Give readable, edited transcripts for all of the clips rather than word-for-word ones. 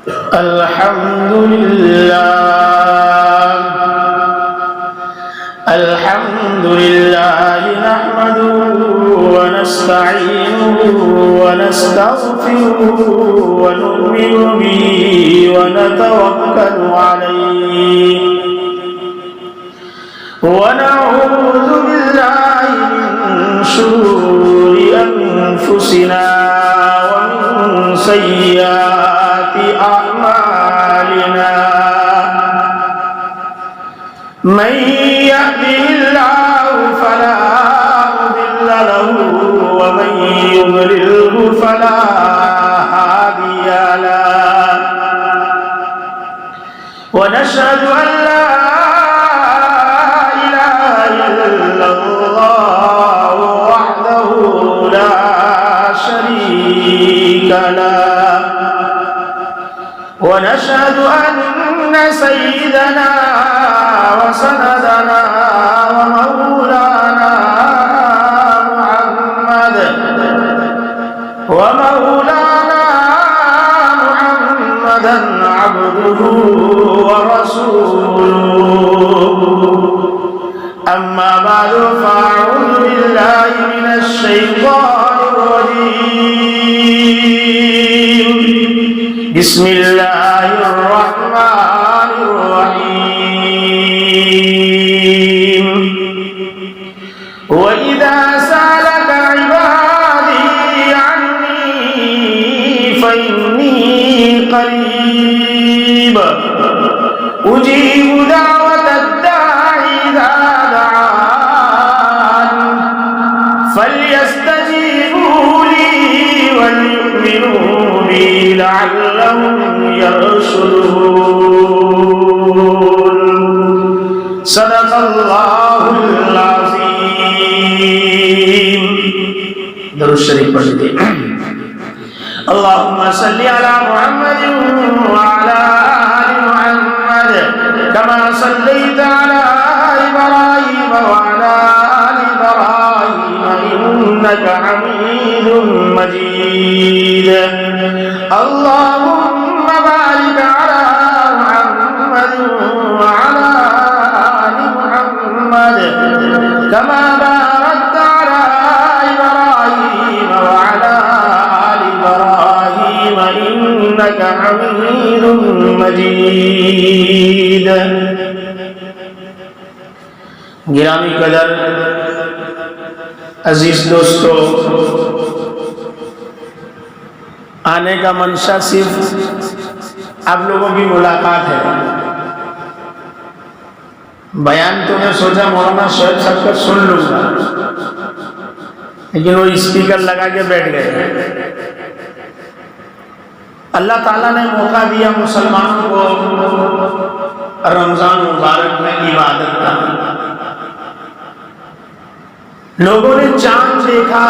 الحمد لله نحمده ونستعينه ونستغفره ونؤمن به ونتوكل عليه ونعوذ بالله من شرور أنفسنا ومن سيئات أعمالنا من يهده الله فلا مضل له ومن يضلله فلا هادي له ونشهد أن لا إله إلا الله وحده لا شريك له ونشهد أن سيدنا وسندنا ومولانا محمدا عبده ورسوله أما بعد فأعوذ بالله من الشيطان الرجيم بسم الله الرحمن الرحيم وإذا سألك عبادي عني فإني قريب أجيب دعوة الداعي إذا دعان فليستجيبوا لي وليؤمنوا بي لعلهم يرشدون صدق الله العظيم درود شریف پڑھ لیجیے اللهم صل على محمد وعلى آل محمد كما صليت على إبراهيم وعلى آل إبراهيم إنك حميد مجيد اللهم بارك على محمد وعلى آل محمد كما باركت على إبراهيم وعلى آل إبراهيم إنك حميد مجيد گرامی قدر عزیز دوستو، آنے کا منشا صرف آپ لوگوں کی ملاقات ہے۔ بیان تو میں سوچا مولانا شعیب صاحب کا سن لوں گا، لیکن وہ اسپیکر لگا کے بیٹھ گئے۔ اللہ تعالیٰ نے موقع دیا مسلمانوں کو رمضان مبارک میں عبادت کا۔ لوگوں نے چاند دیکھا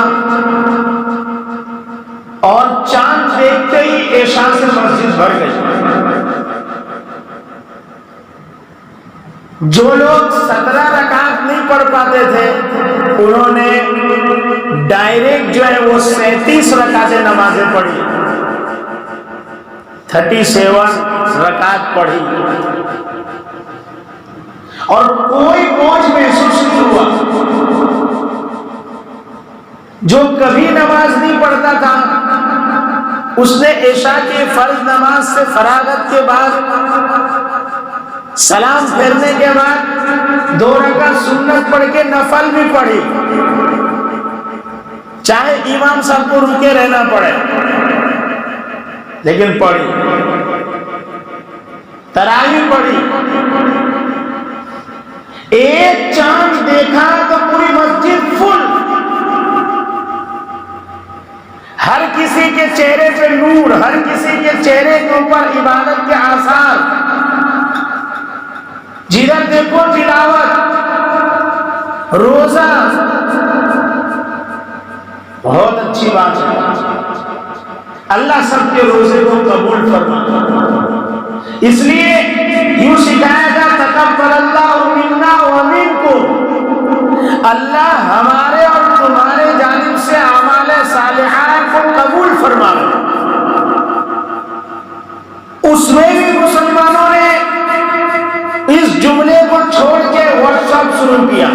اور چاند دیکھتے ہی عشاء سے مسجد بھر گئی۔ جو لوگ 17 رکعت نہیں پڑھ پاتے تھے انہوں نے ڈائریکٹ جو ہے وہ 37 رکعتیں نمازیں پڑھی، 37 رکعت پڑھی، اور کوئی بوجھ محسوس نہیں ہوا۔ جو کبھی نماز نہیں پڑھتا تھا اس نے عشاء کی فرض نماز سے فراغت کے بعد سلام پھیرنے کے بعد 2 رکعت سنت پڑھ کے نفل بھی پڑھی، چاہے امام صاحب کو رکے رہنا پڑے، لیکن پڑھی۔ تراویح پڑھی۔ ایک چاند دیکھا تو پوری مسجد فل، ہر کسی کے چہرے پہ نور، ہر کسی کے چہرے کے اوپر عبادت کے آثار، جدھر دیکھو تلاوت، روزہ۔ بہت اچھی بات ہے، اللہ سب کے روزے کو قبول فرمائے۔ اس لیے یوں سکھایا گیا تقبل اللہ منا ومنکم، اللہ ہمارے اور تمہارے جانب سے اعمال صالحات کو قبول فرمائے۔ اس میں بھی مسلمانوں نے اس جملے کو چھوڑ کے واٹس ایپ شروع کیا،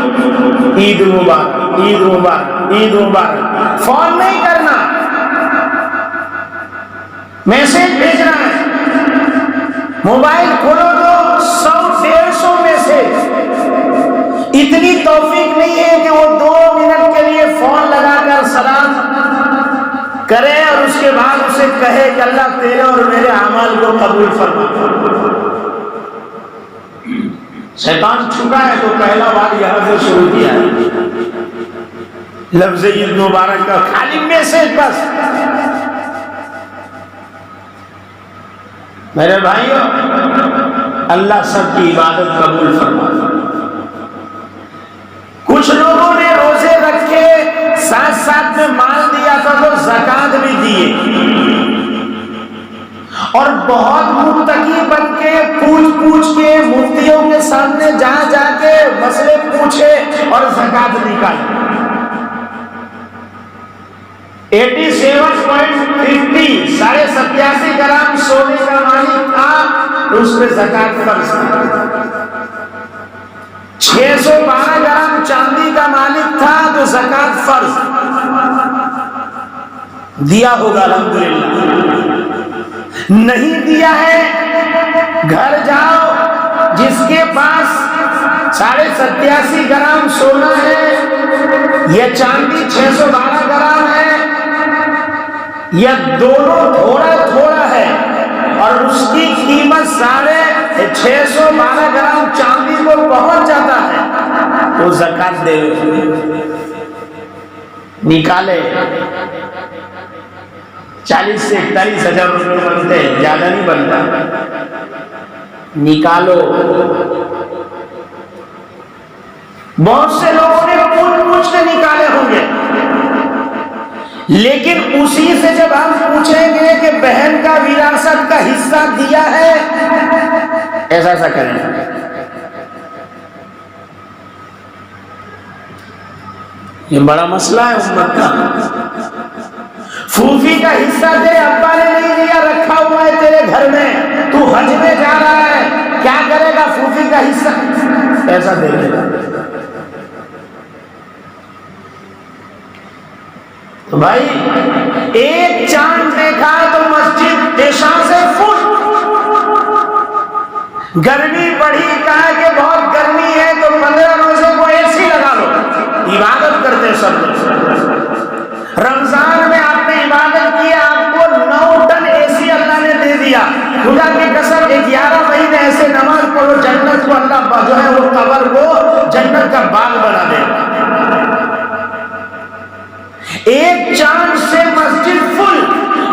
عید مبارک، عید مبارک، عید مبارک۔ فون نہیں کرنا، میسج بھیجنا ہے۔ موبائل کھولو تو 100-150 میسج۔ اتنی توفیق نہیں ہے کہ وہ 2 منٹ کے لیے فون لگا کر سلام کرے اور اس کے بعد اسے کہے کہ اللہ تیرے اور میرے اعمال کو قبول فرما۔ شیطان چھپا ہے تو پہلا بار یہاں سے شروع کیا ہے، لفظ عید مبارک کا خالی میسج بس۔ میرے بھائیوں، اللہ سب کی عبادت قبول فرما۔ کچھ لوگوں نے روزے رکھے، ساتھ ساتھ میں مال دیا تھا تو زکات بھی دیے، اور بہت متقی بن کے پوچھ کے مفتیوں کے سامنے جا کے مسئلے پوچھے اور زکات نکالی۔ 87.50 87.5 گرام سونے کا مالک تھا تو اس پہ زکات فرض تھی۔ 612 گرام چاندی کا مالک تھا تو زکات فرض دیا ہوگا الحمدللہ۔ نہیں دیا ہے، گھر جاؤ، جس کے پاس 87.5 گرام سونا ہے یا چاندی 612 گرام ہے، یا دونوں تھوڑا تھوڑا ہے اور اس کی قیمت 612 گرام چاندی کو پہنچ جاتا ہے تو زکات دے، نکالے۔ 40 سے 41 ہزار روپے بنتے ہیں، زیادہ نہیں بنتا، نکالو۔ بہت سے لوگوں نے پوچھ کے نکالے ہوں گے، لیکن اسی سے جب ہم پوچھیں گے کہ بہن کا وراثت کا حصہ دیا ہے، ایسا کریں۔ یہ بڑا مسئلہ ہے امت کا۔ پھوپھی کا حصہ تیرے ابا نے نہیں دیا، رکھا ہوا ہے تیرے گھر میں، تو حج میں جا رہا ہے، کیا کرے گا؟ پھوپھی کا حصہ ایسا دے دے گا۔ تو بھائی ایک چاند دیکھا تو مسجد عشاء سے فل، گرمی بڑھی، کہا کہ بہت گرمی ہے تو 15 روزے کو اے سی لگا لو، عبادت کرتے سب لوگ۔ رمضان میں آپ نے عبادت کی، آپ کو 9 ٹن اے سی اللہ نے دے دیا، خدا کی قسم 11 مہینے ایسے نماز پڑھو، جنت کو اللہ جو ہے وہ قبر کو جنت کا باغ بنا دے گا۔ ایک چاند سے مسجد فل،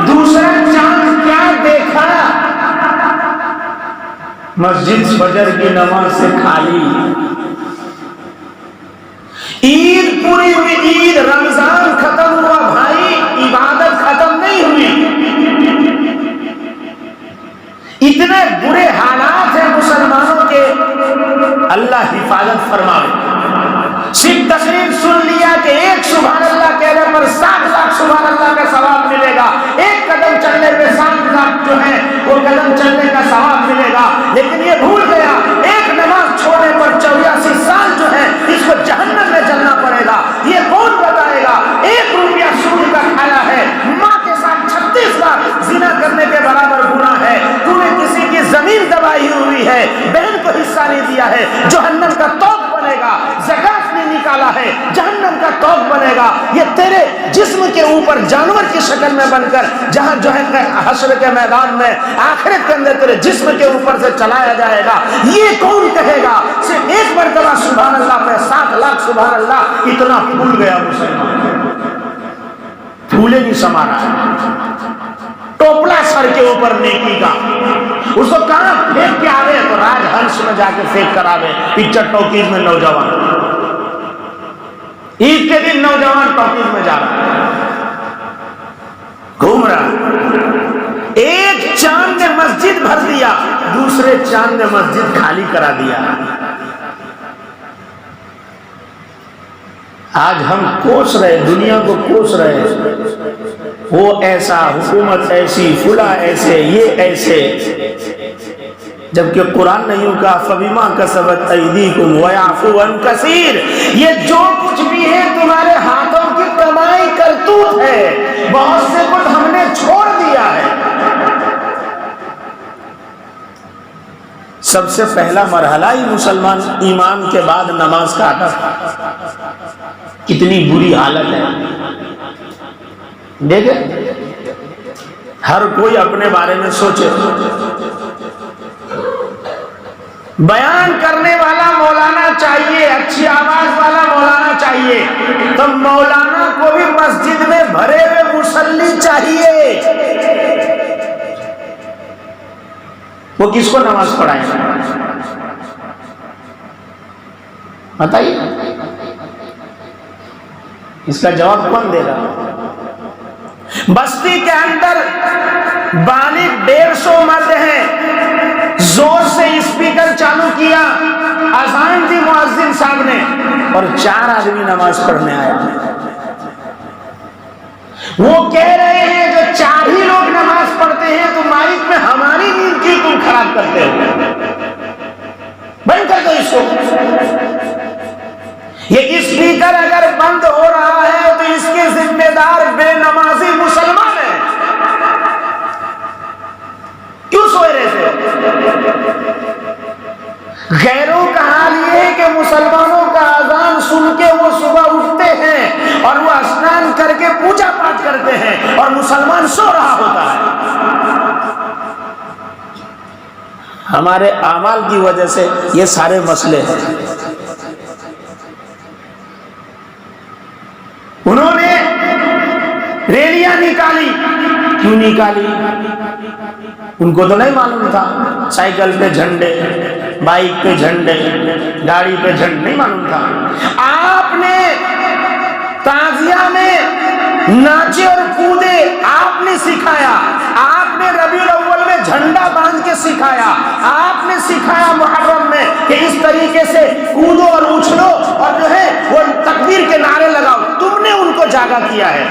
دوسرا چاند کیا دیکھا؟ مسجد فجر کی نماز سے خالی۔ عید پوری ہوئی، عید رمضان ختم ہوا بھائی، عبادت ختم نہیں ہوئی۔ اتنے برے حالات ہیں مسلمانوں کے، اللہ حفاظت فرمائے۔ صرف تشریف سن لیا کہ ایک سبحان اللہ کہنے پر 7 لاکھ سبحان اللہ کا ثواب ملے گا، ایک قدم چلنے پہ 7 لاکھ جو ہے وہ قدم چلنے کا ثواب ملے گا، لیکن یہ بھول گیا ایک نماز چھوڑنے پر 84 سال جو ہے اس کو جہنم میں جلنا پڑے گا۔ یہ کون بتائے گا؟ 1 روپیہ سود کا کھایا ہے، ماں کے ساتھ 36 بار زنا کرنے کے برابر گناہ ہے، تو نے کسی کی زمین دبائی ہوئی ہے، بہن کو حصہ نہیں دیا ہے، جہنم کا توق بنے گا، زکات نہیں نکالا ہے، جہنم کا توق بنے گا۔ یہ تیرے جسم کے اوپر جانور کی شکل میں بن کر جہاں جو ہے حشر کے میدان میں آخرت کے اندر تیرے جسم کے اوپر سے چلایا جائے گا۔ یہ کون کہے گا؟ صرف ایک مرتبہ سبحان اللہ پہ 7 لاکھ سبحان اللہ، اتنا پھول گیا مسلمان، پھولے نہیں سما رہا ہے، ٹوپلا سر کے اوپر نیکی کا، اس کو کہاں پھینک کے آوے تو راج ہنس میں جا کے پھینک کر آوے۔ پکچر ٹاکیز میں نوجوان، عید کے دن نوجوان ٹاکیز میں جا رہا، گھوم رہا، ایک چاند نے مسجد بھر دیا، دوسرے چاند نے مسجد خالی کرا دیا۔ آج ہم کوس رہے، دنیا کو کوس رہے، وہ ایسا، حکومت ایسی، فلاں ایسے، یہ ایسے۔ جبکہ قرآن نے یوں کہا فَبِمَا كَسَبَتْ أَيْدِيكُمْ وَيَعْفُو عَنْ كَثِيرٍ، یہ جو کچھ بھی ہے تمہارے ہاتھوں کی کمائی کرتوت ہے، بہت سے کچھ ہم نے چھوڑ دیا ہے۔ سب سے پہلا مرحلہ ہی مسلمان ایمان کے بعد نماز کا آتا تھا۔ کتنی بری حالت ہے دیکھیں، ہر کوئی اپنے بارے میں سوچے۔ بیان کرنے والا مولانا چاہیے، اچھی آواز والا مولانا چاہیے، تو مولانا کو بھی مسجد میں بھرے ہوئے مصلی چاہیے۔ وہ کس کو نماز پڑھائیں بتائیے؟ اس کا جواب کون دے گا؟ بستی کے اندر بالغ 150 مرد ہیں، زور سے اسپیکر چالو کیا، اذان دی مؤذن صاحب نے، اور 4 آدمی نماز پڑھنے آیا۔ وہ کہہ رہے ہیں جو 4 ہی لوگ نماز پڑھتے ہیں تو مائک میں ہماری نیند کی تم خراب کرتے ہو، بند کر دو اس کو۔ یہ اسپیکر اگر بند ہو رہا ہے تو اس کے ذمہ دار بے نمازی مسلمان ہیں۔ کیوں سوئے رہے تھے؟ غیروں کا حال یہ ہے کہ مسلمانوں کا اذان سن کے وہ صبح اٹھتے ہیں اور وہ اسنان کر کے پوجا پاٹ کرتے ہیں، اور مسلمان سو رہا ہوتا ہے۔ ہمارے اعمال کی وجہ سے یہ سارے مسئلے ہیں۔ انہوں نے ریلیاں نکالی، کیوں نکالی؟ ان کو تو نہیں معلوم تھا، سائیکل پہ جھنڈے، بائک پہ جھنڈے، گاڑی پہ جھنڈے، نہیں معلوم تھا۔ آپ نے تعزیہ میں ناچے اور کودے، آپ نے سکھایا۔ آپ نے ربیع الاول میں جھنڈا باندھ کے سکھایا۔ آپ نے سکھایا محرم میں کہ اس طریقے سے کودو اور اچھلو اور جو ہے وہ تکبیر کے نعرے لگاؤ۔ تم نے ان کو جاگا کیا ہے،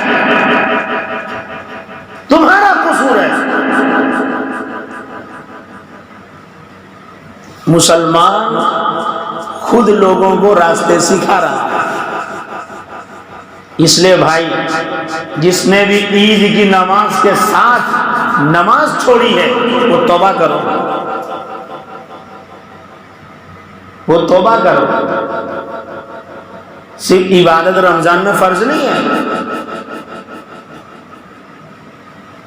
تمہارا قصور ہے۔ مسلمان خود لوگوں کو راستے سکھا رہا ہے۔ اس لیے بھائی، جس نے بھی عید کی نماز کے ساتھ نماز چھوڑی ہے وہ توبہ کرو، وہ توبہ کرو۔ صرف عبادت رمضان میں فرض نہیں ہے،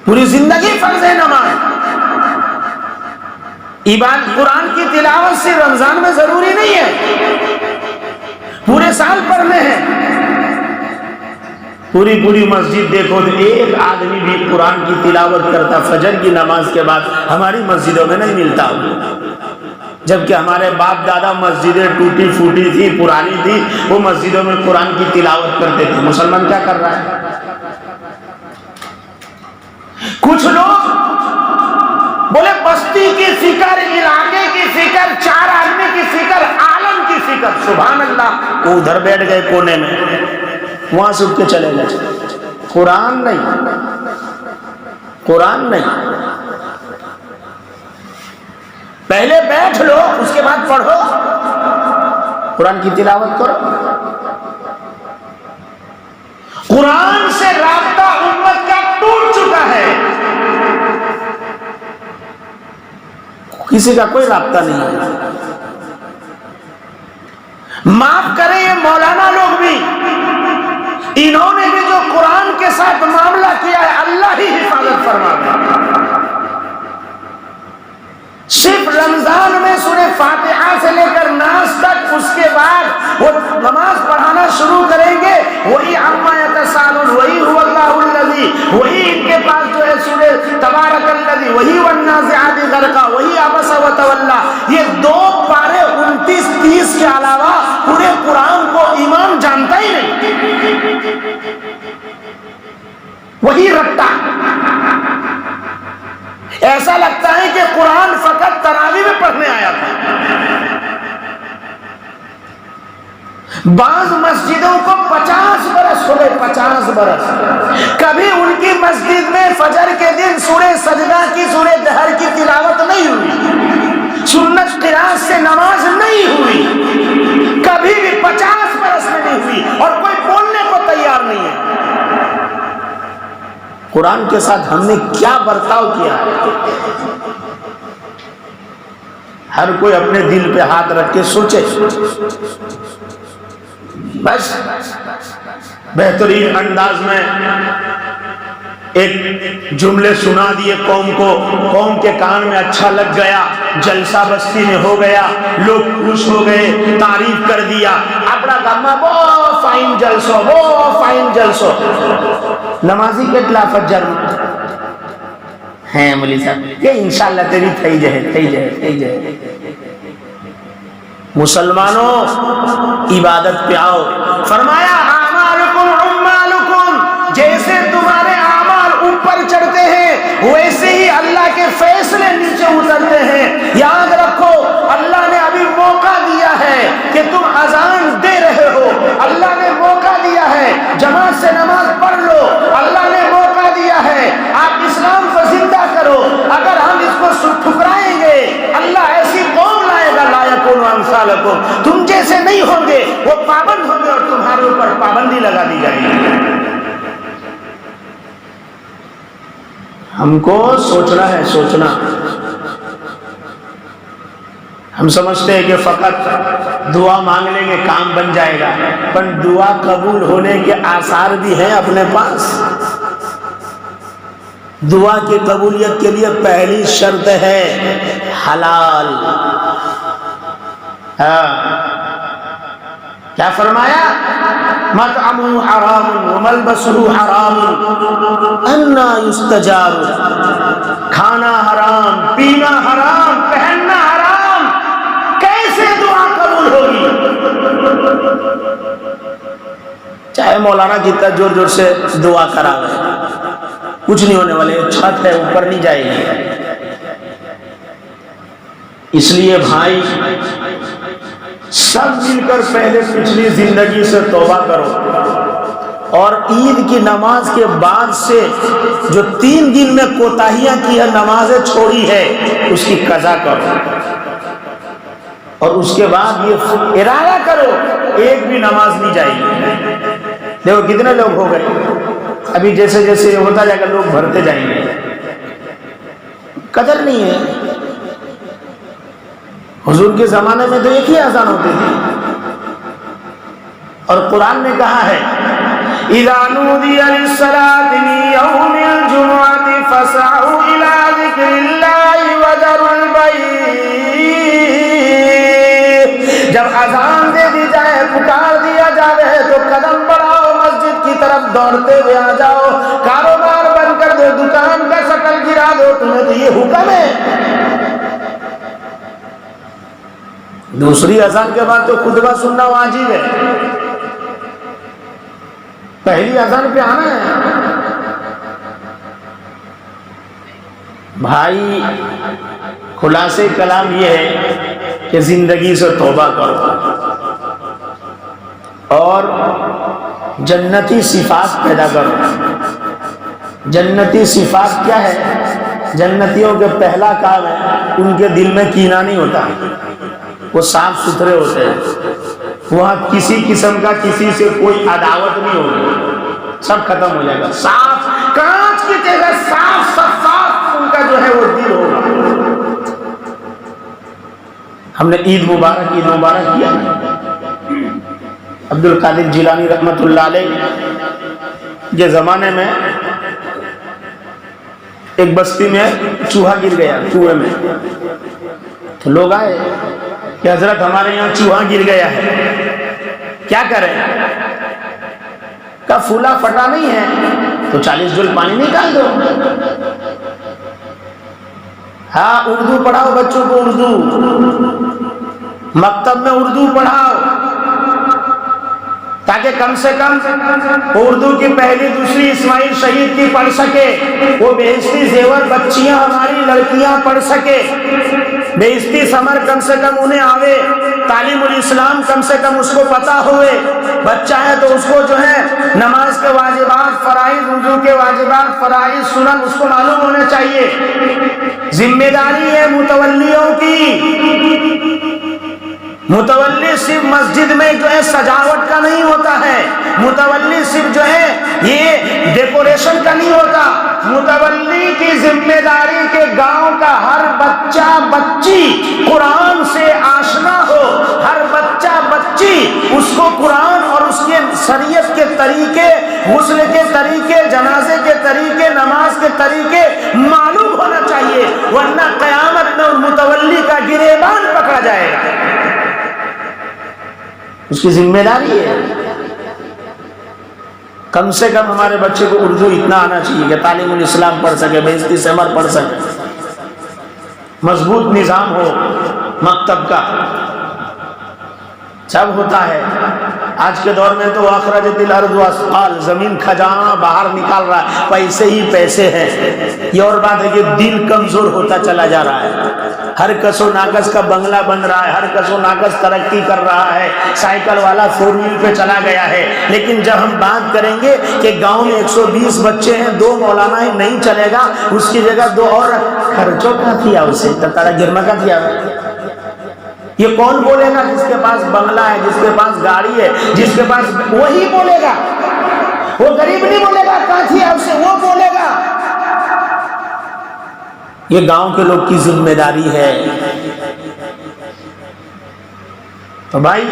پوری زندگی فرض ہے نماز۔ عبادت قرآن کی تلاوت سے رمضان میں ضروری نہیں ہے، پورے سال پڑھنے ہیں۔ پوری مسجد دیکھو تو ایک آدمی بھی قرآن کی تلاوت کرتا فجر کی نماز کے بعد ہماری مسجدوں میں نہیں ملتا، جبکہ ہمارے باپ دادا مسجدیں ٹوٹی پھوٹی تھی، پرانی تھی، وہ مسجدوں میں قرآن کی تلاوت کرتے تھے۔ مسلمان کیا کر رہا ہے؟ کچھ لوگ بولے بستی کی فکر، علاقے کی فکر، 4 آدمی کی فکر، عالم کی فکر، سبحان اللہ۔ وہ ادھر بیٹھ گئے کونے میں، وہاں سے اٹھ کے چلے گئے۔ قرآن نہیں، قرآن نہیں۔ پہلے بیٹھ لو، اس کے بعد پڑھو، قرآن کی تلاوت کرو۔ قرآن سے رابطہ امت کا ٹوٹ چکا ہے، کسی کا کوئی رابطہ نہیں ہے۔ معاف کریں یہ مولانا لوگ بھی، انہوں نے بھی جو قرآن کے ساتھ معاملہ کیا ہے اللہ ہی حفاظت فرمائے۔ صرف رمضان میں سورہ فاتحہ سے لے کر ناس تک، اس کے بعد وہ نماز پڑھانا شروع کریں گے، وہی عما یتساءلون، وہی هو اللہ الذی، وہی ان کے پاس جو ہے سورہ تبارک الذی، وہی والنازعات غرقا، وہی عبس وتولی۔ یہ 2 پارے 29-30 کے علاوہ پورے قرآن کو امام جانتا ہی نہیں، وہی رٹا۔ ایسا لگتا ہے کہ قرآن فقط تراویح میں پڑھنے آیا تھا۔ بعض مسجدوں کو 50 برس ہو گئے، 50 برس، کبھی ان کی مسجد میں فجر کے دن سورہ سجدہ کی، سورہ دہر کی تلاوت نہیں ہوئی، قرآن کے ساتھ ہم نے کیا برتاؤ کیا ہے؟ ہر کوئی اپنے دل پہ ہاتھ رکھ کے سوچے. بس بہترین انداز میں ایک جملے سنا دیے قوم کو، قوم کے کان میں اچھا لگ گیا، جلسہ بستی میں ہو گیا، لوگ خوش ہو گئے، تعریف کر دیا. اپنا گاما بہت فائن جلسو، بہت فائن جلسو. نمازی કેટલા ફજર ہیں مولوی صاحب کہ انشاءاللہ تیری تھئی جائے. مسلمانوں عبادت پہ آؤ. فرمایا اعمالکم عمالکم، جیسے تمہارے اعمال اوپر چڑھتے ہیں ویسے ہی اللہ کے فیصلے نیچے اترتے ہیں. یاد رکھو اللہ نے ابھی موقع دیا ہے کہ تم اذان دے رہے ہو، اللہ نے موقع دیا ہے جماعت سے نماز پڑھ لو، اللہ نے موقع دیا ہے آپ اسلام کو زندہ کرو. اگر ہم اس کو ٹھکرائیں گے اللہ ایسی قوم لائے گا لا یکون امثالکم، تم جیسے نہیں ہوں گے، وہ پابند ہوں گے اور تمہارے اوپر پابندی لگا دی جائے گی. ہم کو سوچنا ہے، سوچنا. ہم سمجھتے ہیں کہ فقط دعا مانگ لیں گے کام بن جائے گا، پر دعا قبول ہونے کے آثار بھی ہیں اپنے پاس. دعا کی قبولیت کے لیے پہلی شرط ہے حلال. کیا فرمایا؟ مطعمہ حرام وملبسہ حرام انا یستجاب. کھانا حرام، پینا حرام، پہننا حرام، کیسے دعا قبول ہوگی؟ چاہے مولانا جتنا زور زور سے دعا کرا گئے، کچھ نہیں ہونے والے. چھت ہے اوپر نہیں جائے گی. اس لیے بھائی سب مل کر پہلے پچھلی زندگی سے توبہ کرو، اور عید کی نماز کے بعد سے جو 3 دن میں کوتاہیاں کی ہے، نمازیں چھوڑی ہے، اس کی قضا کرو. اور اس کے بعد یہ ارادہ کرو ایک بھی نماز نہیں جائے گی. دیکھو کتنے لوگ ہو گئے، ابھی جیسے جیسے ہوتا جائے گا لوگ بھرتے جائیں گے. قدر نہیں ہے. حضور کے زمانے میں تو ایک ہی اذان ہوتی تھی، اور قرآن نے کہا ہے اذا نودی للصلاۃ من یوم الجمعۃ فاسعوا الی ذکر اللہ وذروا البیع. جب اذان دے دی جائے، پکار دیا جائے تو قدم بڑھاؤ، مسجد کی طرف دوڑتے ہوئے آ جاؤ، کاروبار بند کر دو، دکان کا شٹر گرا دو. تمہیں تو یہ حکم ہے. دوسری اذان کے بعد تو خطبہ سننا واجب ہے، پہلی اذان پہ آنا ہے. بھائی خلاصے کلام یہ ہے کہ زندگی سے توبہ کرو اور جنتی صفات پیدا کرو. جنتی صفات کیا ہے؟ جنتیوں کے پہلا کام ہے ان کے دل میں کینہ نہیں ہوتا، وہ صاف ستھرے ہوتے ہیں. وہاں کسی قسم کا کسی سے کوئی عداوت نہیں ہوگی، سب ختم ہو جائے گا. صاف کانچ کی جگہ صاف شفاف ان کا جو ہے وہ دل ہوگا. ہم نے عید مبارک کیا. عبد القادر جیلانی رحمۃ اللہ علیہ کے زمانے میں ایک بستی میں چوہا گر گیا کنویں میں. تو لوگ آئے کہ حضرت ہمارے یہاں چوہا گر گیا ہے، کیا کریں؟ کہا پھولا پھٹا نہیں ہے تو 40 جول پانی نکال دو. ہاں اردو پڑھاؤ بچوں کو، اردو مکتب میں اردو پڑھاؤ تاکہ کم سے کم اردو کی پہلی دوسری اسماعیل شہید کی پڑھ سکے، وہ بہشتی زیور بچیاں ہماری لڑکیاں پڑھ سکے، بہشتی ثمر کم سے کم انہیں آوے، تعلیم الاسلام کم سے کم اس کو پتا ہوئے. بچہ ہے تو اس کو جو ہے نماز کے واجبات فرائض، وضو کے واجبات فرائض سنن اس کو معلوم ہونے چاہیے. ذمہ داری ہے متولیوں کی. متولی صرف مسجد میں جو ہے سجاوٹ کا نہیں ہوتا ہے، متولی صرف جو ہے یہ ڈیکوریشن کا نہیں ہوتا، متولی کی ذمہ داری کہ گاؤں کا ہر بچہ بچی قرآن سے آشنا ہو، ہر بچہ بچی اس کو قرآن اور اس کے شریعت کے طریقے، غسل کے طریقے، جنازے کے طریقے، نماز کے طریقے معلوم ہونا چاہیے، ورنہ قیامت میں متولی کا گریبان پکڑا جائے گا۔ اس کی ذمہ داری ہے۔ کم سے کم ہمارے بچے کو اردو اتنا آنا چاہیے کہ تعلیم الاسلام پڑھ سکے، بہشتی ثمر پڑھ سکے، مضبوط نظام ہو مکتب کا، سب ہوتا ہے۔ آج کے دور میں تو اخرجت الارض واثقال، زمین خزانہ باہر نکال رہا ہے، پیسے ہی پیسے ہیں۔ یہ اور بات ہے کہ دل کمزور ہوتا چلا جا رہا ہے، ہر کس و ناقص کا بنگلہ بن رہا ہے، ہر کس و ناقص ترقی کر رہا ہے، سائیکل والا 4 وہیل پہ چلا گیا ہے۔ لیکن جب ہم بات کریں گے کہ گاؤں میں 120 بچے ہیں، 2 مولانا ہی نہیں چلے گا، اس کی جگہ 2 اور خرچوں کا کیا، اسے تارا گرما کا کیا۔ یہ کون بولے گا؟ جس کے پاس بنگلہ ہے، جس کے پاس گاڑی ہے، جس کے پاس، وہی بولے گا۔ وہ غریب نہیں بولے گا کہاں اسے، وہ بولے گا۔ یہ گاؤں کے لوگ کی ذمہ داری ہے۔ تو بھائی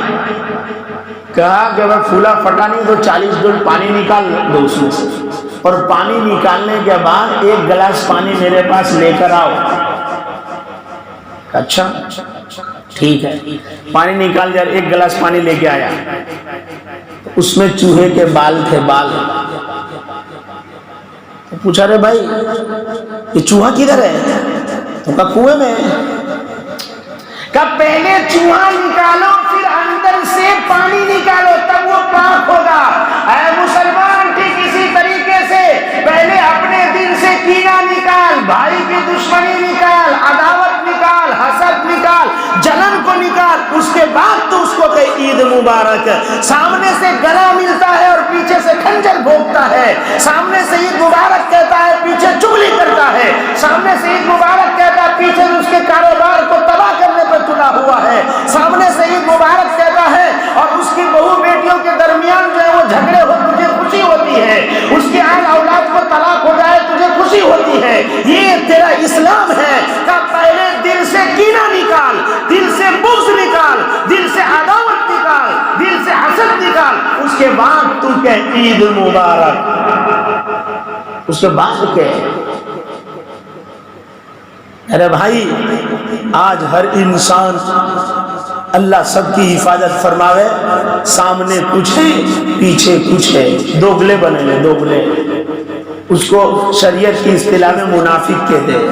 کہا کہ اگر پھولا پھٹا نہیں تو 40 ڈول پانی نکال دو اس میں سے، اور پانی نکالنے کے بعد 1 گلاس پانی میرے پاس لے کر آؤ۔ اچھا ٹھیک ہے، پانی نکال دیا، 1 گلاس پانی لے کے آیا، اس میں چوہے کے بال تھے، بال۔ پوچھا رے بھائی یہ چوہا کدھر ہے؟ تو کہا کنویں میں۔ کہا پہلے چوہا نکالو پھر اندر سے پانی نکالو، تب وہ پاک ہوگا۔ اے مسلمان، ٹھیک اسی طریقے سے پہلے اپنے دل سے کینہ نکال، بھائی کی دشمنی نکال، عداوت نکال، حسد نکال، جلن کو نکال، اس کے بعد تو اس کو کہ عید مبارک۔ سامنے سے گلا ملتا ہے اور پیچھے سے خنجر بھونکتا ہے، سامنے سے عید مبارک کہتا ہے پیچھے چغلی کرتا ہے، سامنے سے عید مبارک کہتا ہے پیچھے اس کے کاروبار کو تباہ کرنے پر تلا ہوا ہے، سامنے سے عید مبارک کہتا ہے اور اس کی بہو بیٹیوں کے درمیان جو ہے وہ جھگڑے ہو، تجھے خوشی ہوتی ہے، اس کی اولاد کو طلاق ہو جائے تجھے خوشی ہوتی ہے۔ یہ تیرا اسلام ہے کہ پہلے دل سے کینہ نکال، دل سے بغض نکال، دل سے عداوت نکال، دل سے حسد نکال، اس کے بعد تو کہ عید مبارک، اس کے بعد کہ۔ ارے بھائی آج ہر انسان، اللہ سب کی حفاظت فرماوے، سامنے کچھ ہے پیچھے کچھ ہے، دوگلے بنے لے، دوگلے، اس کو شریعت کی اصطلاح میں منافق کہتے ہیں۔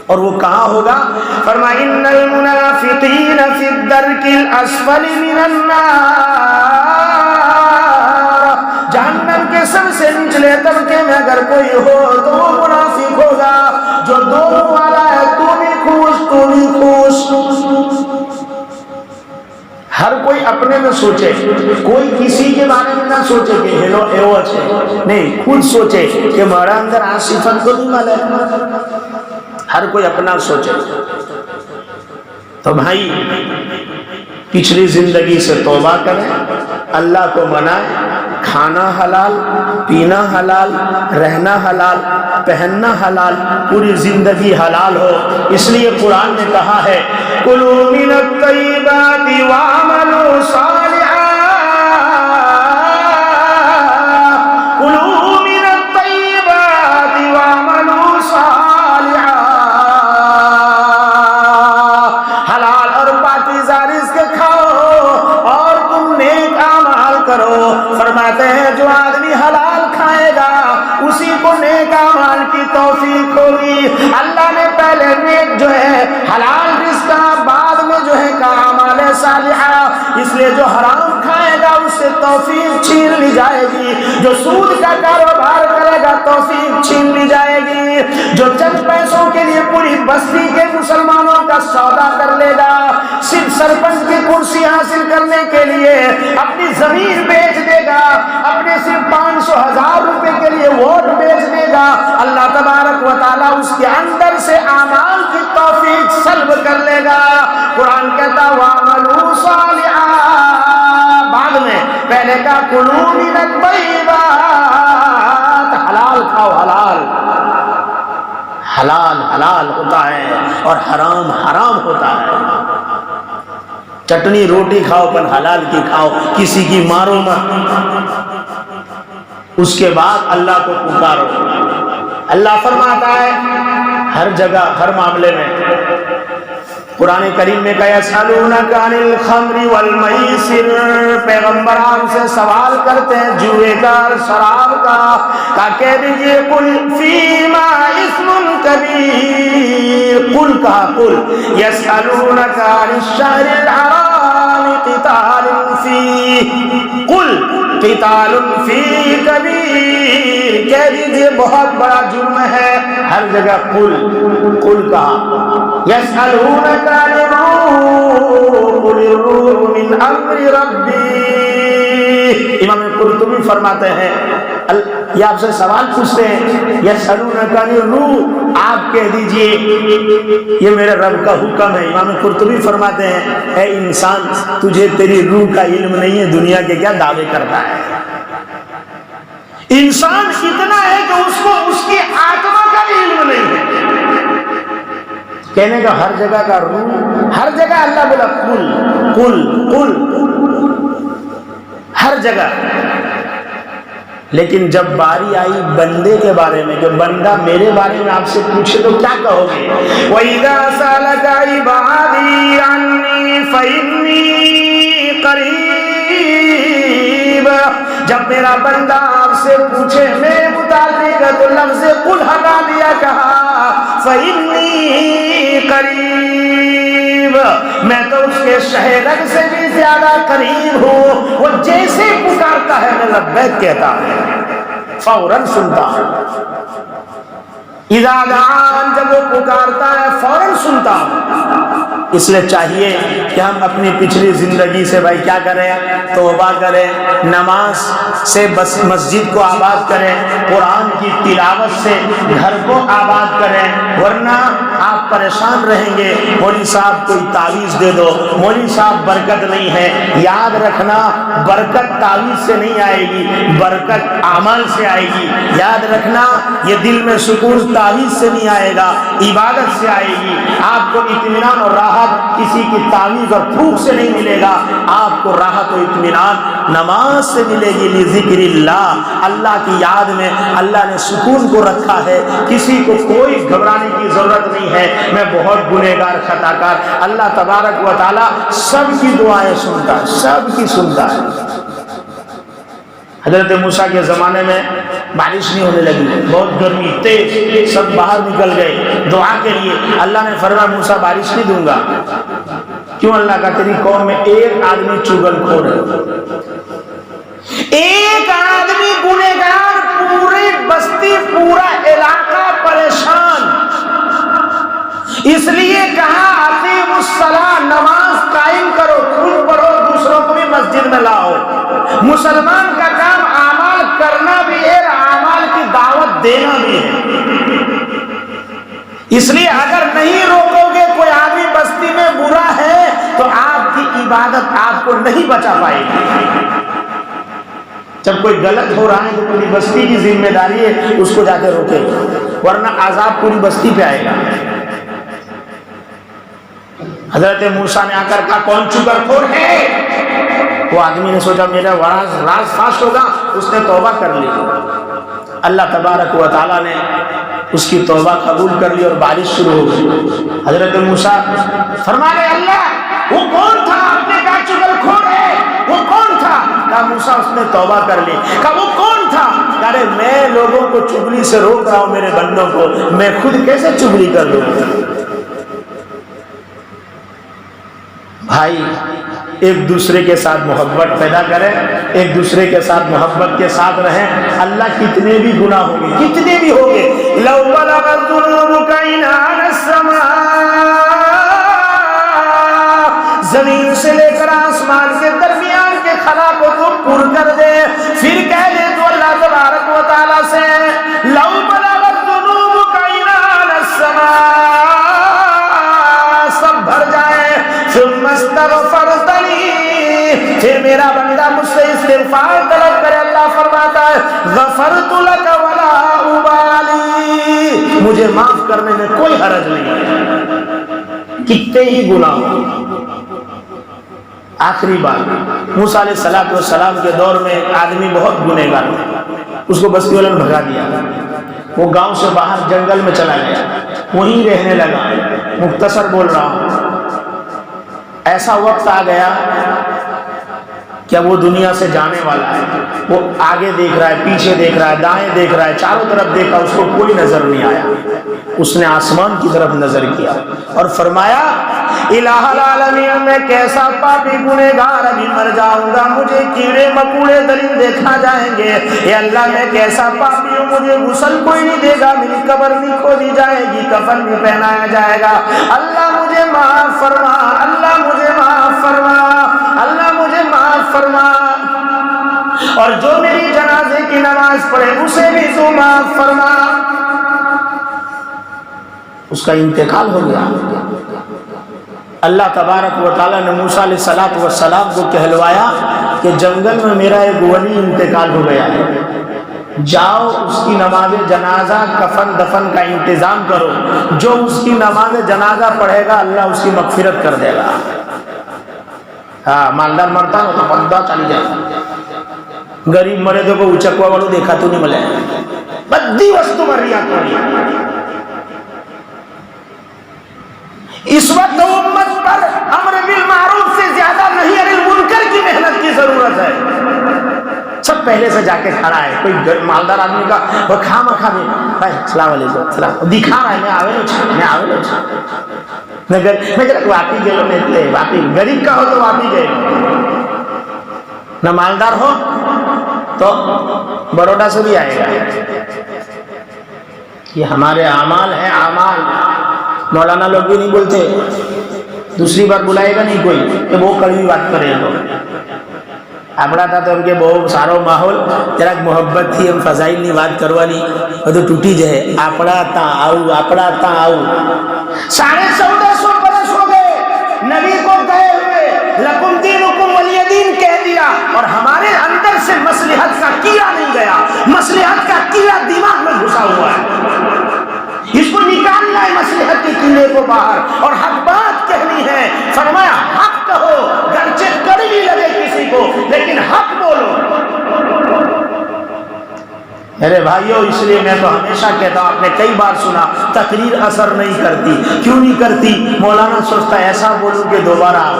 اور وہ کہاں ہوگا؟ فرمایا ان المنافقین فی الدرک الاسفل من النار، جہنم کے سب سے نچلے طبقے میں اگر کوئی ہو تو وہ منافق ہوگا، جو دونوں والا ہے، تو بھی خوش تو بھی خوش۔ ہر کوئی اپنے میں سوچے، کوئی کسی کے بارے میں نہ سوچے کہ ہیلو ایو اچھے، نہیں، خود سوچے کہ ہمارا اندر آج صفت کو نہیں مالا ہے۔ ہر کوئی اپنا سوچے۔ تو بھائی پچھلی زندگی سے توبہ کریں، اللہ کو منائیں، کھانا حلال، پینا حلال، رہنا حلال، پہننا حلال، پوری زندگی حلال ہو۔ اس لیے قرآن نے کہا ہے کُلُوا مِنَ الطَّیِّبَاتِ وَاعْمَلُوا صَالِحًا، کُلُوا مِنَ الطَّیِّبَاتِ وَاعْمَلُوا صَالِحًا، حلال اور پاکیزہ رزق کھاؤ اور تم نیک اعمال کرو۔ فرماتے ہیں جو آدمی حلال کھائے گا اسی کو نیک اعمال کی توفیق ہوگی۔ اللہ نے پہلے نیک جو ہے حلال رزق بعد میں جو ہے کا اعمال صالحہ، اس لیے جو حرام کھائے گا اس سے توفیق چھین لی جائے گی، جو سود کا کاروبار کرے گا توفیق چھین لی جائے گی، جو چند پیسوں کے لیے پوری بستی کے مسلمانوں کا سودا کر لے گا، صرف سرپنچ کی کرسی حاصل کرنے کے لیے اپنی زمین بیچ دے گا، اپنے صرف 500,000 روپے کے لیے ووٹ بیچ دے گا، اللہ تبارک و تعالیٰ اس کے اندر سے اعمال کی توفیق سلب کر لے گا۔ قرآن کہتا وَعَمَلُوا صَالِحًا، بعد میں پہلے کا کُلُوا مِنَ الطَّیِّبَاتِ حلال ہوتا ہے اور حرام حرام ہوتا ہے۔ چٹنی روٹی کھاؤ پر حلال کی کھاؤ، کسی کی مارو مت، اس کے بعد اللہ کو پکارو۔ اللہ فرماتا ہے ہر جگہ ہر معاملے میں، قرآن کریم میں کہا یسألونک عن الخمر والمیسر، پیغمبران سے سوال کرتے ہیں جوئے کا اور شراب کا، کہہ دیجئے قل فیما اسم کبیر، قل کہا قل یسألونک عن الشہر الحرام قتال فیہ، قل قتال فیہ کبیر، کہہ دیجئے بہت بڑا جرم ہے، ہر جگہ قل کہا۔ یسألونک عن الروح قل الروح من امر ربی، امام قرطبی فرماتے ہیں یہ آپ سے سوال پوچھتے ہیں یسألونک عن الروح، آپ کہہ دیجئے یہ میرے رب کا حکم ہے۔ امام قرطبی فرماتے ہیں اے انسان تجھے تیری روح کا علم نہیں ہے، دنیا کے کیا دعوے کرتا ہے؟ انسان اتنا ہے کہ اس کو اس کی آتما کا بھی علم نہیں ہے، کہنے کا ہر جگہ کا روح، ہر جگہ اللہ بولا قل ہر جگہ، لیکن جب باری آئی بندے کے بارے میں کہ بندہ میرے بارے میں آپ سے پوچھے تو کیا کہو گے؟ وَإِذَا سَأَلَكَ عِبَادِي عَنِّي فَإِنِّي قَرِيبٌ، جب میرا بندہ آپ سے پوچھے میرے متعلق تو لفظ قل ہٹا دیا، کہا فَإِنِّي قَرِيبٌ، میں تو اس کے شہ رگ سے بھی زیادہ قریب ہوں، وہ جیسے پکارتا ہے میں لبیک کہتا ہوں، فوراً سنتا ہوں، اذا دعان جب وہ پکارتا ہے فوراً سنتا ہوں۔ اس لیے چاہیے کہ ہم اپنی پچھلی زندگی سے بھائی کیا کریں، توبہ کریں، نماز سے بس مسجد کو آباد کریں، قرآن کی تلاوت سے گھر کو آباد کریں، ورنہ آپ پریشان رہیں گے۔ مولوی صاحب کوئی تعویذ دے دو، مولوی صاحب برکت نہیں ہے، یاد رکھنا برکت تعویذ سے نہیں آئے گی، برکت اعمال سے آئے گی۔ یاد رکھنا یہ دل میں سکون تعویذ سے نہیں آئے گا، عبادت سے آئے گی۔ آپ کو اطمینان اور راحت کسی کی تعویذ اور پھوک سے نہیں ملے گا، آپ کو راحت و اطمینان نماز سے ملے گی۔ لذکر اللہ، اللہ کی یاد میں اللہ نے سکون کو رکھا ہے، کسی کو کوئی گھبرانے کی ضرورت نہیں ہے۔ میں بہت گنہگار خطا کار، اللہ تبارک و تعالی سب کی دعائیں سنتا ہے، سب کی سنتا ہے۔ حضرت موسیٰ کے زمانے میں بارش نہیں ہونے لگی، بہت گرمی تیز، سب باہر نکل گئے دعا کے لیے۔ اللہ نے فرمایا موسیٰ بارش نہیں دوں گا، کیوں؟ اللہ کا تیری قوم میں ایک آدمی چغل خور ہے، ایک آدمی گنہگار، پوری بستی پورا علاقہ پریشان، اس لیے کہا اقیموا الصلاۃ، نماز قائم کرو، خود پڑھو دوسروں کو بھی مسجد میں لاؤ۔ مسلمان کا کام اعمال کرنا بھی ہے، اعمال کی دعوت دینا بھی ہے، اس لیے اگر نہیں روکو گے کوئی آدمی بستی میں برا ہے تو آپ کی عبادت آپ کو نہیں بچا پائے گی۔ جب کوئی غلط ہو رہا ہے تو پوری بستی کی ذمہ داری ہے اس کو جا کے روکے، ورنہ عذاب پوری بستی پہ آئے گا۔ حضرت موسیٰ نے آ کر کہا کون چغل خور ہے؟ وہ آدمی نے سوچا میرا راز فاش ہوگا، اس نے توبہ کر لی۔ اللہ تبارک و تعالیٰ نے اس کی توبہ قبول کر لی اور بارش شروع ہو گئی۔ حضرت موسیٰ فرمانے اللہ وہ کون تھا؟ آپ نے کہا چغل خور ہے، وہ کون تھا؟ کہا موسیٰ اس نے توبہ کر لی۔ کہا وہ کون تھا؟ ارے میں لوگوں کو چغلی سے روک رہا ہوں، میرے بندوں کو، میں خود کیسے چغلی کر لوں؟ بھائی ایک دوسرے کے ساتھ محبت پیدا کریں، ایک دوسرے کے ساتھ محبت کے ساتھ رہیں۔ اللہ کتنے بھی گناہ ہوں گے، کتنے بھی ہوں گے، لو بلغت ذنوبک عنان السماء، زمین سے لے کر آسمان کے درمیان کے خلا کو تم پر کر دے، پھر کہہ دے تو اللہ تبارک و تعالیٰ سے لو بلغت ذنوبک عنان السماء، سب بھر جائے، ثم استغفرتنی، پھر میرا بندہ مجھ سے استغفار طلب کرے، اللہ فرماتا ہے غفرت لک ولا ابالی، مجھے معاف کرنے میں کوئی حرج نہیں ہے، کتنے ہی گناہ ہو۔ آخری بات، موسیٰ علیہ السلام کے دور میں ایک آدمی بہت گنہگار تھا، اس کو بستی والوں نے بھگا دیا، وہ گاؤں سے باہر جنگل میں چلا گیا، وہیں رہنے لگا۔ مختصر بول رہا ہوں، ایسا وقت آ گیا کہ وہ دنیا سے جانے والا ہے، وہ آگے دیکھ رہا ہے، پیچھے دیکھ رہا ہے، دائیں دیکھ رہا ہے، چاروں طرف دیکھا، اس کو کوئی نظر نہیں آیا۔ اس نے آسمان کی طرف نظر کیا اور فرمایا الہ العالمین میں کیسا پاپی گنہگار ابھی مر جاؤں گا، مجھے کیڑے مکوڑے درندے کھا جائیں گے، اے اللہ میں کیسا پاپی ہوں، مجھے غسل کوئی نہیں دے گا، میری قبر نہیں کھودی جائے گی، کفن نہیں پہنایا جائے گا، اللہ مجھے معاف فرما، اللہ مجھے معاف فرما، اللہ مجھے معاف فرما، اور جو میری جنازے کی نماز پڑھے اسے بھی تو معاف فرما۔ اس کا انتقال ہو گیا۔ اللہ تبارک و تعالیٰ نے موسیٰ علیہ السلام کو کہلوایا کہ جنگل میں میرا ایک ولی انتقال ہو گیا ہے، جاؤ اس کی نماز جنازہ کفن دفن کا انتظام کرو، جو اس کی نماز جنازہ پڑھے گا اللہ اس کی مغفرت کر دے گا۔ ہاں، مالدار مرتا تو بندہ چلی جائے، غریب مرے تو کوئی اچکوا والو دیکھا تو نہیں ملے، بدی وستو مر رہی آپ کو۔ اس وقت امت پر امر بالمعروف سے زیادہ نہی عن المنکر کی محنت کی ضرورت ہے۔ سب پہلے سے جا کے کھڑا ہے، کوئی مالدار آدمی کا وہ کھا مکھا دے، بھائی السلام علیکم، السلام دکھا رہا ہے میں آوے لو میں واپی گئے نہیں، واپی غریب کا ہو تو واپی گئے، نہ مالدار ہو تو بروڈا سے بھی آئے گا۔ یہ ہمارے اعمال ہیں، اعمال۔ مولانا لوگ بھی نہیں بولتے، دوسری بار بلائے گا نہیں کوئی کہ وہ کڑوی بات کرے گا۔ اپنا تھا تو ان کے بہت سارو ماحول جرا محبت تھی، ہم فضائل نہیں بات کروانی، وہ تو ٹوٹی جائے، اپنا تا آؤ 1450 برس ہو گئے نبی کو گئے ہوئے، لکم دینکم ولی دین کہہ دیا، اور ہمارے اندر سے مصلحت کا کیڑا نہیں گیا، مصلحت کا کیڑا دماغ میں گھسا ہوا ہے، اس کو نکالنا ہے مصلحت کے کیڑے کو باہر، اور حق بات کہنی ہے۔ فرمایا حق کہو، گرچہ کڑوی لگے کسی کو، لیکن حق بولو۔ میرے بھائیوں، اس لیے میں تو ہمیشہ کہتا ہوں، آپ نے کئی بار سنا تقریر اثر نہیں کرتی، کیوں نہیں کرتی؟ مولانا سوچتا ہے ایسا بولوں کہ دوبارہ آؤ۔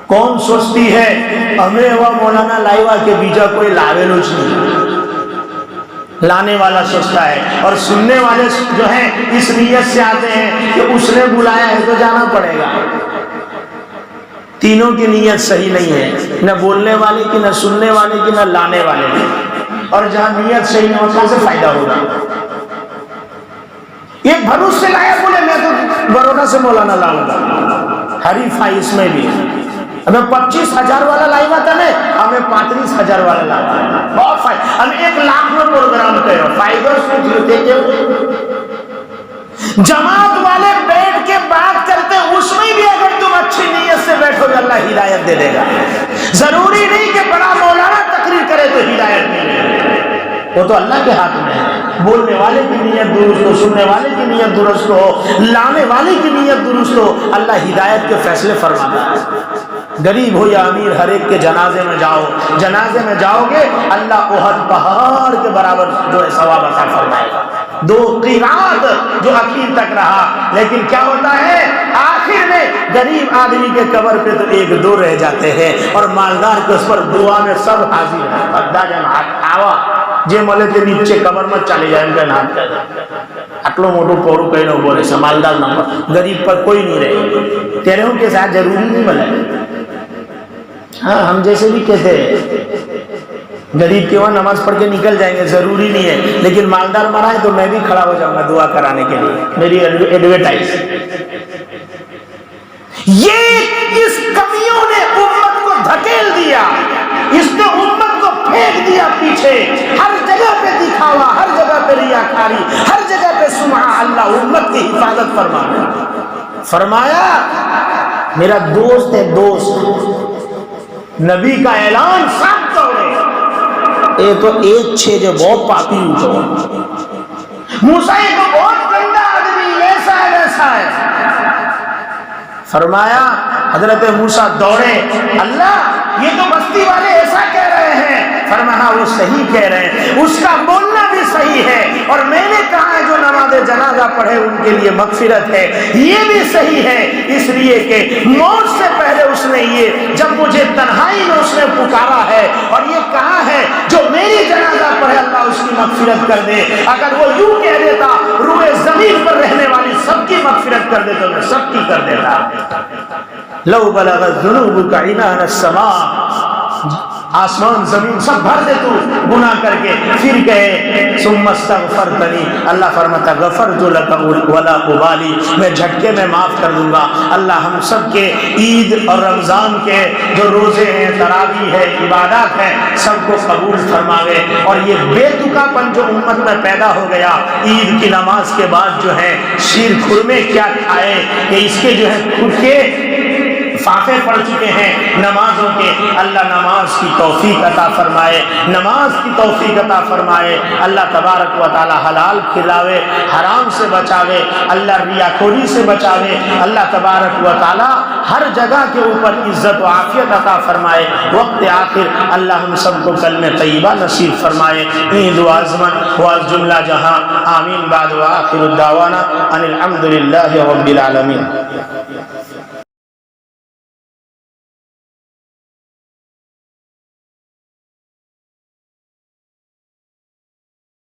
کون سوچتی ہے ہمیں وہ مولانا لائیوا کے بیجا کوئی لاویلوچ نہیں، لانے والا سوچتا ہے، اور سننے والے جو ہیں اس نیت سے آتے ہیں کہ اس نے بلایا ہے تو جانا پڑے گا۔ تینوں کی نیت صحیح نہیں ہے، نہ بولنے والے کی، نہ سننے والے کی، نہ لانے والے کی، اور جہاں نیت صحیح نہیں ہوتا سے فائدہ ہوگا۔ ایک بھروس سے لایا بولے میں تو بروڈا سے مولانا لاؤں گا، حریف ہے اس میں بھی، ہمیں 25,000 والا لائیوا تھا نا، ہمیں 35,000 والا لائیوا، بہت فائدہ، ہم 1 لاکھ میں پروگرام کرو، فائدہ سوچ لیتے کہ جماعت والے بیٹھ کے بات کرتے، اس میں بھی اگر تم اچھی نیت سے بیٹھو گے اللہ ہدایت دے دے گا۔ ضروری نہیں کہ بڑا مولانا تقریر کرے تو ہدایت ملے، وہ تو اللہ کے ہاتھ میں ہے۔ بولنے والے کی نیت درست ہو، سننے والے کی نیت درست ہو، لانے والے کی نیت درست ہو، اللہ ہدایت کے فیصلے فرماتا ہے۔ غریب ہو یا امیر، ہر ایک کے جنازے میں جاؤ، جنازے میں جاؤ گے اللہ احد پہاڑ کے برابر جو ہے ثواب عطا فرمائے گا۔ 2 قیرات جو اخیر تک رہا، لیکن کیا ہوتا ہے آخر میں غریب آدمی کے قبر پہ تو 1-2 رہ جاتے ہیں، اور مالدار کے اس پر دعا میں سب حاضر ہیں۔ بدا جان آوا جے ملے تے نیچے قبر میں چلے جائیں ان کا نام کہہ اٹلو موٹو پورو کہنا بولے مالدار نمبر، غریب پر کوئی نہیں رہے۔ تیرے ہوں کے ساتھ ضروری نہیں ملے، ہاں ہم جیسے بھی کہتے ہیں غریب کے وہاں نماز پڑھ کے نکل جائیں گے، ضروری نہیں ہے، لیکن مالدار مرا ہے تو میں بھی کھڑا ہو جاؤں گا دعا کرانے کے لیے، میری ایڈورٹائز۔ یہ اس کمیوں نے امت کو دھکیل دیا، اس نے امت کو پھینک دیا پیچھے، ہر جگہ پہ دکھاوا، ہر جگہ پہ ریاکاری، ہر جگہ پہ سمعہ۔ اللہ امت کی حفاظت فرمایا میرا دوست ہے، دوست نبی کا اعلان سب توڑے، یہ تو ایک چھے جو بہت پاپی ہوتا موسیٰ یہ تو بہت گندا آدمی ایسا ہے ویسا ہے. فرمایا حضرت موسیٰ دوڑے, اللہ یہ تو بستی والے ایسا کہہ رہے ہیں. فرمایا وہ صحیح کہہ رہے ہیں, اس کا بولنا بھی صحیح ہے, اور میں نے کہا ہے جو نماز جنازہ پڑھے ان کے لیے مغفرت ہے, یہ بھی صحیح ہے. اس لیے کہ موت سے پہلے اس نے یہ, جب مجھے تنہائی میں اس نے پکارا ہے اور یہ کہا ہے جو میری جنازہ پڑھے اللہ اس کی مغفرت کر دے. اگر وہ یوں کہہ دیتا روئے زمین پر رہنے والی سب کی مغفرت کر دے تو میں سب کی کر دیتا. لو بلغت ذنوبک عنان السماء, آسمان زمین سب بھر دے تو گناہ کر کے. پھر کہے ثم استغفرتنی, اللہ فرماتا غفرت لک ولا ابالی, میں جھٹکے میں معاف کر دوں گا. اللہ ہم سب کے عید اور رمضان کے جو روزے ہیں, تراویح ہے, عبادات ہیں, سب کو قبول فرماوے. اور یہ بے تکا پن جو امت میں پیدا ہو گیا, عید کی نماز کے بعد جو ہے شیر خرمے کیا کھائے, کہ اس کے جو ہے خود کے فاتحے پڑھ چکے ہیں نمازوں کے. اللہ نماز کی توفیق عطا فرمائے, نماز کی توفیق عطا فرمائے. اللہ تبارک و تعالی حلال کھلاوے, حرام سے بچاوے, اللہ ریاکوری سے بچاوے. اللہ تبارک و تعالی ہر جگہ کے اوپر عزت و عافیت عطا فرمائے. وقت آخر اللہ ہم سب کو کلمہ طیبہ نصیب فرمائے. عید و عظمت و جملہ جہاں, آمین. بعد و آخر الدعوانا ان الحمد للہ رب العالمین.